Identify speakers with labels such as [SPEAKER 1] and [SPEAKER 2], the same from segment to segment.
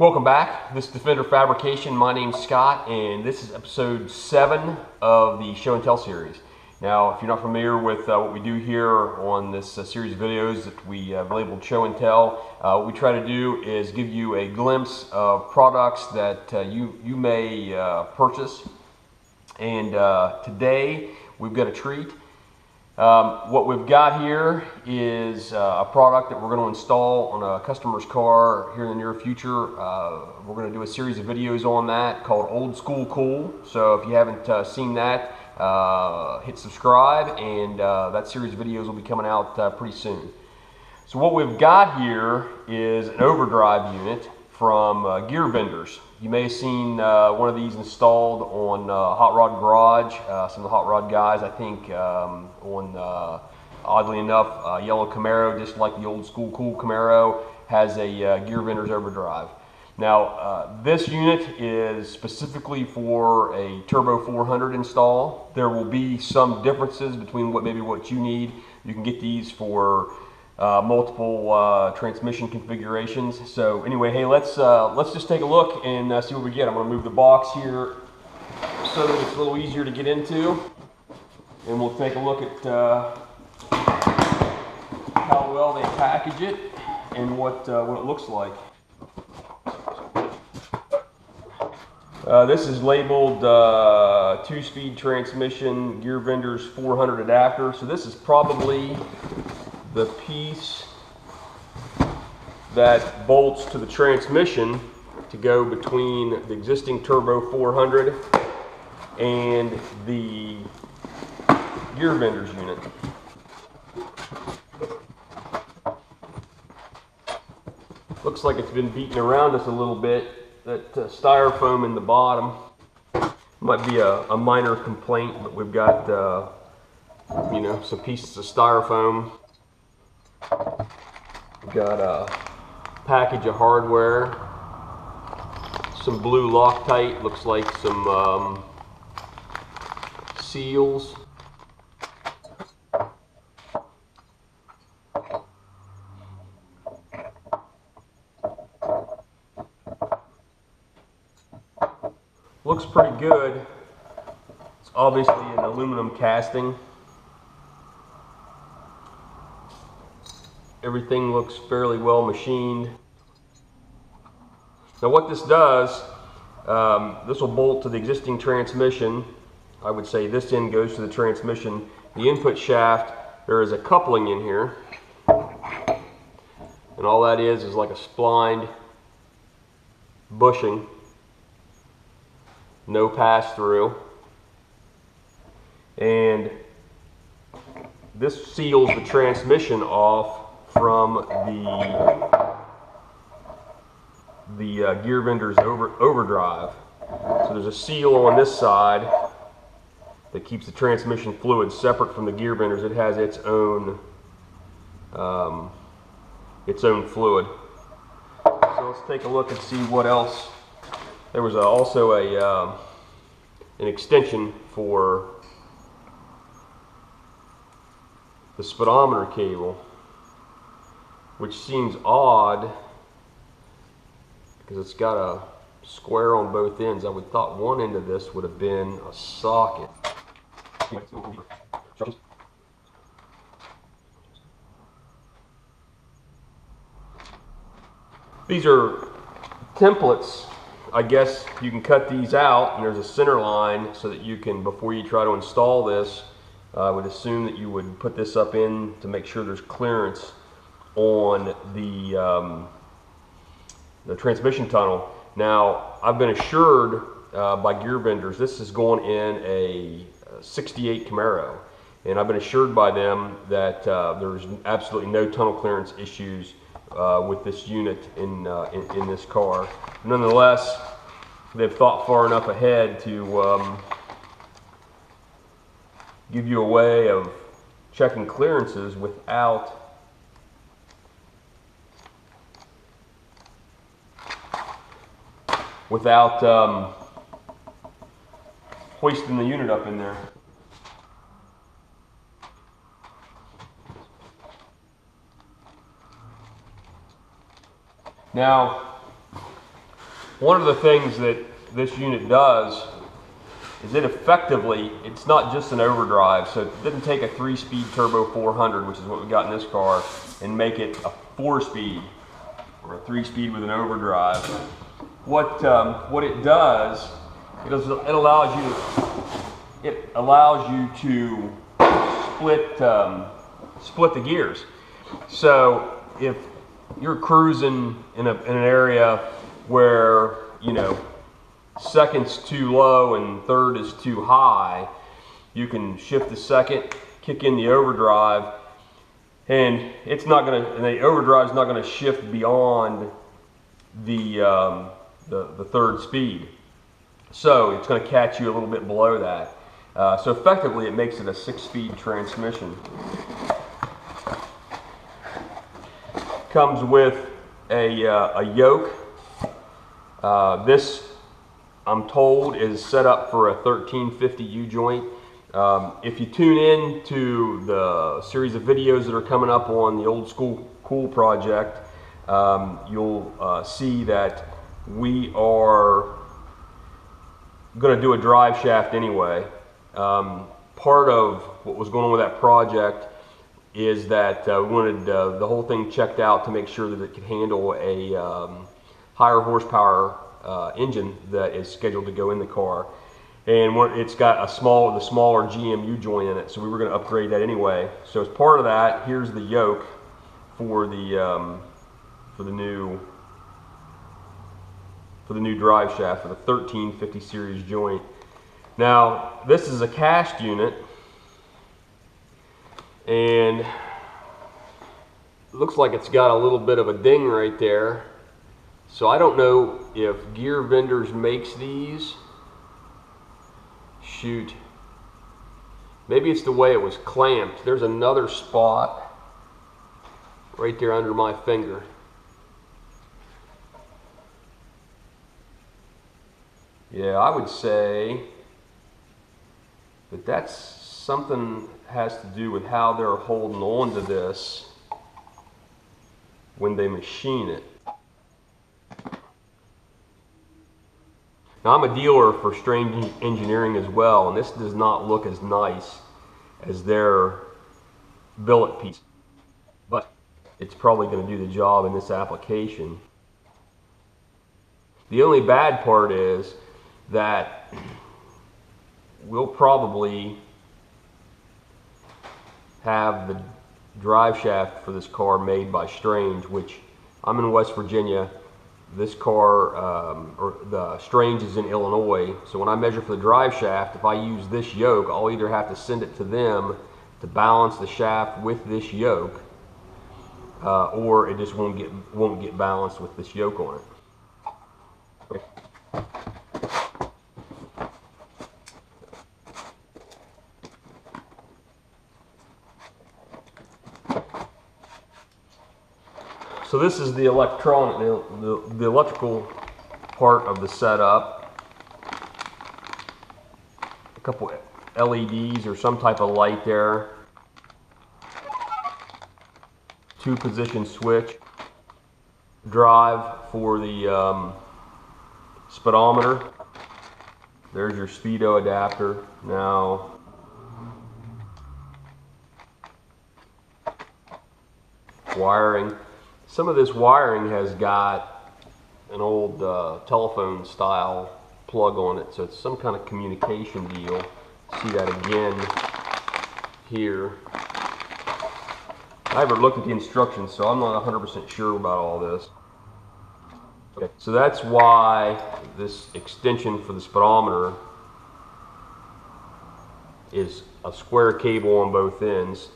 [SPEAKER 1] Welcome back. This is Defender Fabrication. My name's Scott, and this is episode 7 of the Show and Tell series. Now, if you're not familiar with what we do here on this series of videos that we have labeled Show and Tell, what we try to do is give you a glimpse of products that you may purchase. And today we've got a treat. What we've got here is a product that we're going to install on a customer's car here in the near future. We're going to do a series of videos on that called Old School Cool. So if you haven't seen that, hit subscribe, and that series of videos will be coming out pretty soon. So what we've got here is an overdrive unit from Gear Vendors. You may have seen one of these installed on Hot Rod Garage. Some of the Hot Rod guys, I think, on oddly enough, yellow Camaro, just like the Old School Cool Camaro, has a Gear Vendors overdrive. Now, this unit is specifically for a Turbo 400 install. There will be some differences between what you need. You can get these for multiple transmission configurations. So anyway, hey, let's just take a look and see what we get. I'm going to move the box here so that it's a little easier to get into, and we'll take a look at how well they package it and what it looks like. This is labeled 2-speed transmission, Gear Vendors 400 adapter. So this is probably the piece that bolts to the transmission to go between the existing Turbo 400 and the Gear Vendors unit. Looks like it's been beaten around us a little bit. That styrofoam in the bottom might be a minor complaint, but we've got some pieces of styrofoam. We've got a package of hardware, some blue Loctite, looks like some seals. Looks pretty good. It's obviously an aluminum casting. Everything looks fairly well machined. Now what this does, this will bolt to the existing transmission. I would say this end goes to the transmission. The input shaft, there is a coupling in here. And all that is like a splined bushing. No pass through. And this seals the transmission off from the Gear Vendors overdrive. So there's a seal on this side that keeps the transmission fluid separate from the Gear Vendors. It has its own fluid. So let's take a look and see what else. There was also an extension for the speedometer cable, which seems odd because it's got a square on both ends. I would thought one end of this would have been a socket. These are templates. I guess you can cut these out, and there's a center line so that you can, before you try to install this, I would assume that you would put this up in to make sure there's clearance on the transmission tunnel. Now, I've been assured by Gear Vendors this is going in a 68 Camaro, and I've been assured by them that there's absolutely no tunnel clearance issues with this unit in this car. Nonetheless, they've thought far enough ahead to give you a way of checking clearances without hoisting the unit up in there. Now, One of the things that this unit does is it's not just an overdrive, so it didn't take a 3-speed turbo 400, which is what we got in this car, and make it a 4-speed or a 3-speed with an overdrive. What it does, it allows you to split the gears. So if you're cruising in an area where, you know, second's too low and third is too high, you can shift the second, kick in the overdrive, and the overdrive's not gonna shift beyond the third speed. So it's gonna catch you a little bit below that. So effectively it makes it a 6-speed transmission. Comes with a yoke. This, I'm told, is set up for a 1350 U-joint. If you tune in to the series of videos that are coming up on the Old School Cool project, you'll see that we are going to do a drive shaft anyway. Part of what was going on with that project is that we wanted the whole thing checked out to make sure that it could handle a higher horsepower engine that is scheduled to go in the car, and it's got the smaller GMU joint in it, so we were going to upgrade that anyway. So as part of that, here's the yoke for the new drive shaft for the 1350 series joint. Now this is a cast unit, and it looks like it's got a little bit of a ding right there. So I don't know if Gear Vendors makes these. Shoot. Maybe it's the way it was clamped. There's another spot right there under my finger. Yeah, I would say that that's something has to do with how they're holding on to this when they machine it. Now I'm a dealer for Strange Engineering as well, and this does not look as nice as their billet piece, but it's probably going to do the job in this application. The only bad part is that we'll probably have the drive shaft for this car made by Strange, which I'm in West Virginia. This car, or the Strange, is in Illinois. So when I measure for the drive shaft, if I use this yoke, I'll either have to send it to them to balance the shaft with this yoke, or it just won't get balanced with this yoke on it. Okay. So this is the the electrical part of the setup. A couple LEDs or some type of light there. 2-position switch. Drive for the speedometer. There's your speedo adapter. Now, wiring. Some of this wiring has got an old telephone style plug on it, so it's some kind of communication deal. See that again here. I haven't looked at the instructions, so I'm not 100% sure about all this. Okay, so that's why this extension for the speedometer is a square cable on both ends.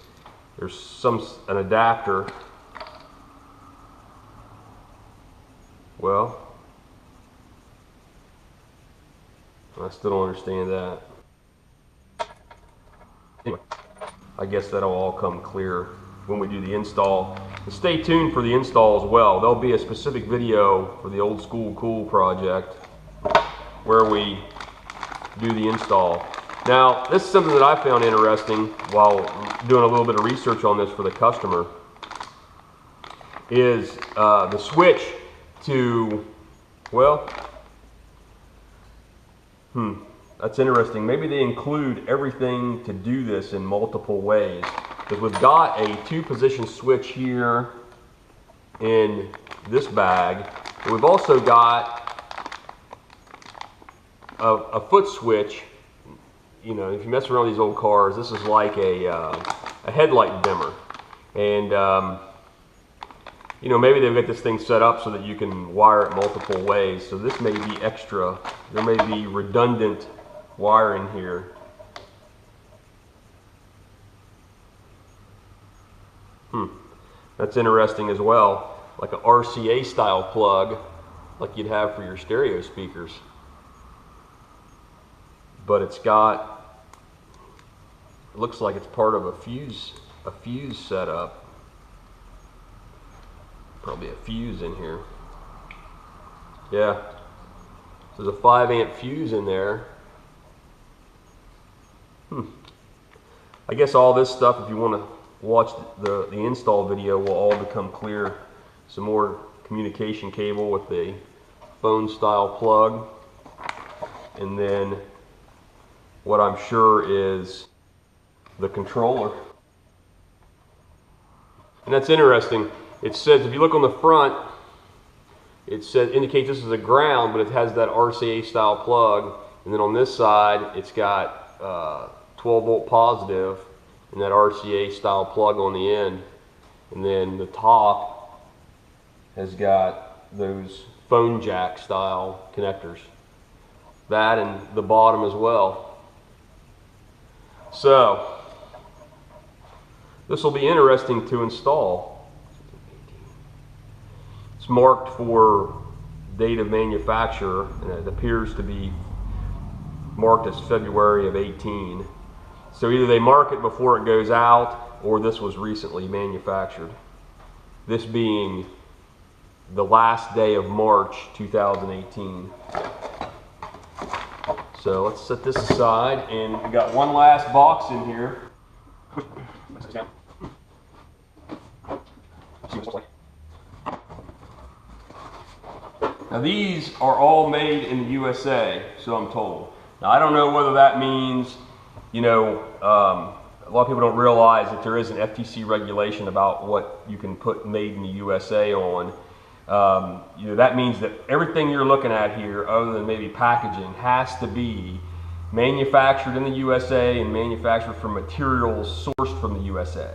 [SPEAKER 1] There's an adapter. Well, I still don't understand that. Anyway, I guess that'll all come clear when we do the install. And stay tuned for the install as well. There'll be a specific video for the Old School Cool project where we do the install. Now, this is something that I found interesting while doing a little bit of research on this for the customer, is the switch to, well, That's interesting. Maybe they include everything to do this in multiple ways. Because we've got a 2-position switch here in this bag. But we've also got a foot switch. You know, if you mess around with these old cars, this is like a headlight dimmer. And you know, maybe they've got this thing set up so that you can wire it multiple ways. So this may be extra. There may be redundant wiring here. That's interesting as well. Like an RCA style plug, like you'd have for your stereo speakers. But it's got, it looks like it's part of a fuse setup. Probably a fuse in here. Yeah. There's a 5-amp fuse in there. I guess all this stuff, if you want to watch the install video, will all become clear. Some more communication cable with a phone style plug. And then what I'm sure is the controller. And that's interesting. It says, if you look on the front, it says, indicates this is a ground, but it has that RCA style plug. And then on this side, it's got 12-volt positive and that RCA style plug on the end. And then the top has got those phone jack style connectors. That and the bottom as well. So this will be interesting to install. It's marked for date of manufacture, and it appears to be marked as February of 18. So either they mark it before it goes out, or this was recently manufactured. This being the last day of March 2018. So let's set this aside, and we got one last box in here. Now these are all made in the USA, so I'm told. Now I don't know whether that means, you know, a lot of people don't realize that there is an FTC regulation about what you can put made in the USA on. You know, that means that everything you're looking at here, other than maybe packaging, has to be manufactured in the USA and manufactured from materials sourced from the USA.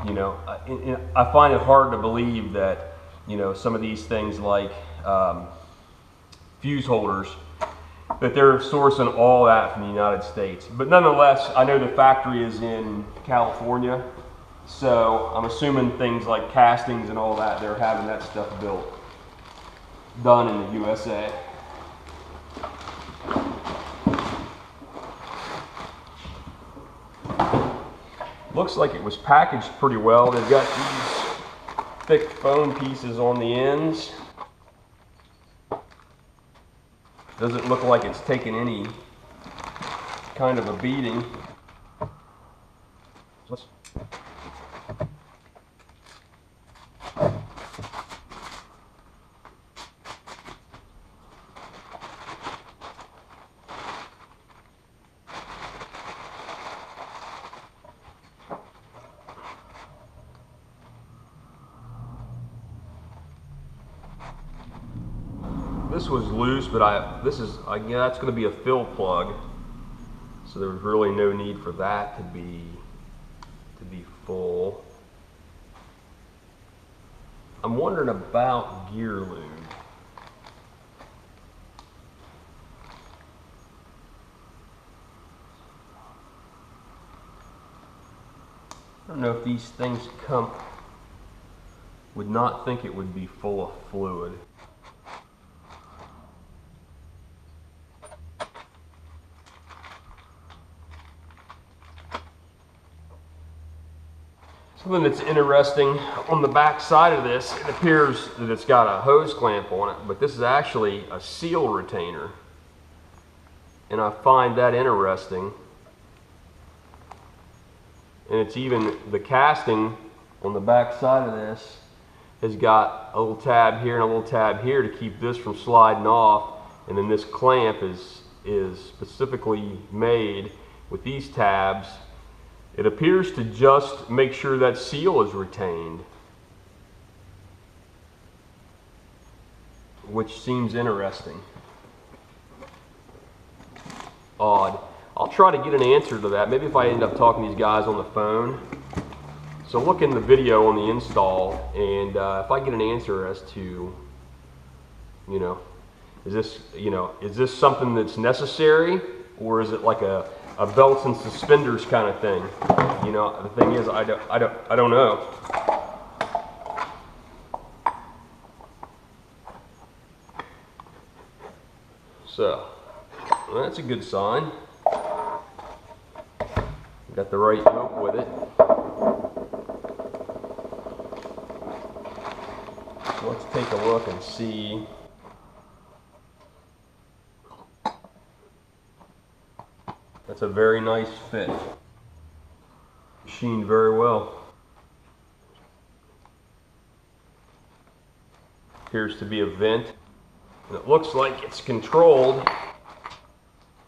[SPEAKER 1] You know, I find it hard to believe that, you know, some of these things like fuse holders, that they're sourcing all that from the United States. But nonetheless, I know the factory is in California, so I'm assuming things like castings and all that, they're having that stuff done in the USA. Looks like it was packaged pretty well. They've got these thick foam pieces on the ends. Doesn't look like it's taken any kind of a beating. This was loose, but that's going to be a fill plug, so there's really no need for that to be full. I'm wondering about gear lube. I don't know if these things would not think it would be full of fluid. Something that's interesting on the back side of this, it appears that it's got a hose clamp on it, but this is actually a seal retainer. And I find that interesting. And it's even, the casting on the back side of this has got a little tab here and a little tab here to keep this from sliding off. And then this clamp is is specifically made with these tabs. It appears to just make sure that seal is retained, which seems interesting. Odd. I'll try to get an answer to that. Maybe if I end up talking to these guys on the phone. So look in the video on the install, and if I get an answer as to, is this something that's necessary, or is it like a belts and suspenders kind of thing? The thing is, I don't know. So, well, that's a good sign. Got the right yoke with it. So let's take a look and see. That's a very nice fit. Machined very well. Appears to be a vent. And it looks like it's controlled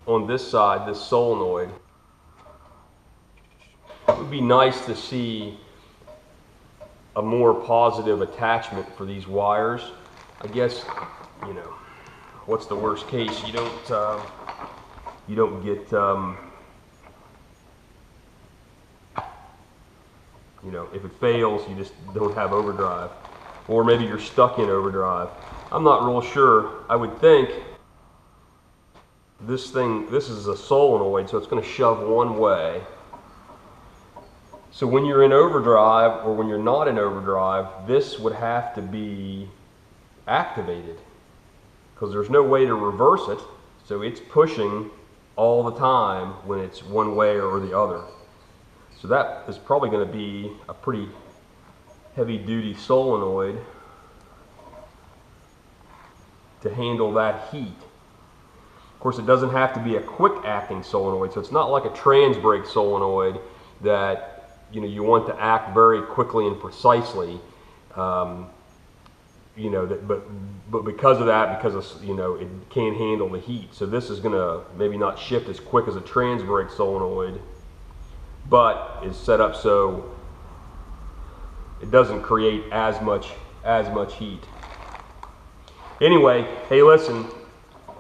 [SPEAKER 1] on this side, this solenoid. It would be nice to see a more positive attachment for these wires. I guess, what's the worst case? You don't get, if it fails, you just don't have overdrive. Or maybe you're stuck in overdrive. I'm not real sure. I would think this is a solenoid, so it's going to shove one way. So when you're in overdrive, or when you're not in overdrive, this would have to be activated, because there's no way to reverse it, so it's pushing all the time when it's one way or the other. So that is probably going to be a pretty heavy-duty solenoid to handle that heat. Of course, it doesn't have to be a quick-acting solenoid, so it's not like a trans brake solenoid that you want to act very quickly and precisely. But because of that, it can't handle the heat. So this is going to maybe not shift as quick as a trans brake solenoid, but is set up so it doesn't create as much heat. Anyway, hey, listen,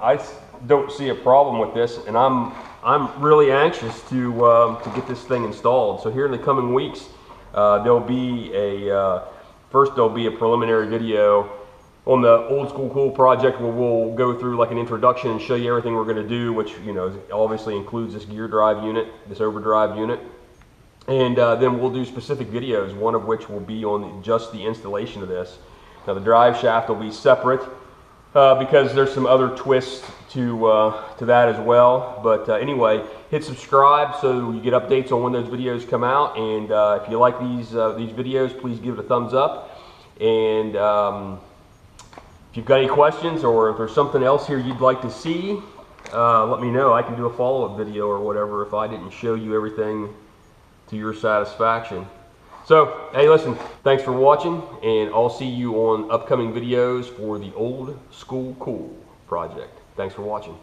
[SPEAKER 1] I don't see a problem with this, and I'm really anxious to get this thing installed. So here in the coming weeks, there'll be a preliminary video on the Old School Cool project, where we'll go through like an introduction and show you everything we're going to do, which obviously includes this gear drive unit, this overdrive unit, and then we'll do specific videos, one of which will be on just the installation of this. Now the drive shaft will be separate, because there's some other twists to that as well. But anyway, hit subscribe so you get updates on when those videos come out. And if you like these videos, please give it a thumbs up. And if you've got any questions, or if there's something else here you'd like to see, let me know. I can do a follow-up video or whatever if I didn't show you everything to your satisfaction. So, hey, listen, thanks for watching, and I'll see you on upcoming videos for the Old School Cool project. Thanks for watching.